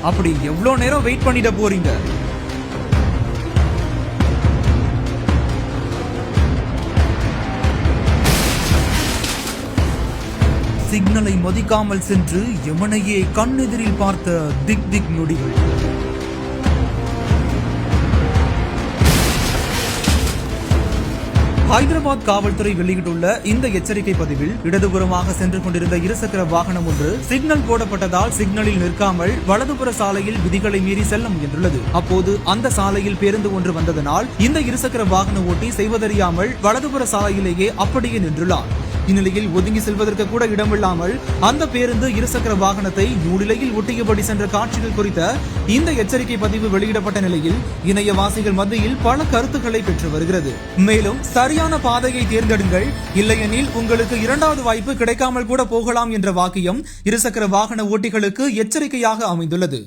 அப்படி எவ்வளோ நேரம் வெயிட் பண்ணிட போறீங்க? சிக்னலை மதிக்காமல் சென்று யமனையே கண்ணெதிரில் பார்த்த திக் நொடிகள். ஹைதராபாத் காவல்துறை வெளியிட்டுள்ள இந்த எச்சரிக்கை பதிவில் இடதுபுறமாக சென்று கொண்டிருந்த இருசக்கர வாகனம் ஒன்று சிக்னல் போடப்பட்டதால் சிக்னலில் நிற்காமல் வலதுபுற சாலையில் விதிகளை மீறி செல்ல முயன்றுள்ளது. அப்போது அந்த சாலையில் பேருந்து ஒன்று வந்ததனால் இந்த இருசக்கர வாகன ஓட்டி செய்வதறியாமல் வலதுபுற சாலையிலேயே அப்படியே நின்றுள்ளார். இந்நிலையில் ஒதுங்கி செல்வதற்கு கூட இடமில்லாமல் அந்த பேருந்து இருசக்கர வாகனத்தை நூலிலையில் ஒட்டியபடி சென்ற காட்சிகள் குறித்த இந்த எச்சரிக்கை பதிவு வெளியிடப்பட்ட நிலையில் இணையவாசிகள் மத்தியில் பல கருத்துக்களை பெற்று வருகிறது. மேலும் சரியான பாதையை தேர்ந்தெடுங்கள், இல்லையெனில் உங்களுக்கு இரண்டாவது வாய்ப்பு கிடைக்காமல் கூட போகலாம் என்ற வாக்கியம் இருசக்கர வாகன ஓட்டிகளுக்கு எச்சரிக்கையாக அமைந்துள்ளது.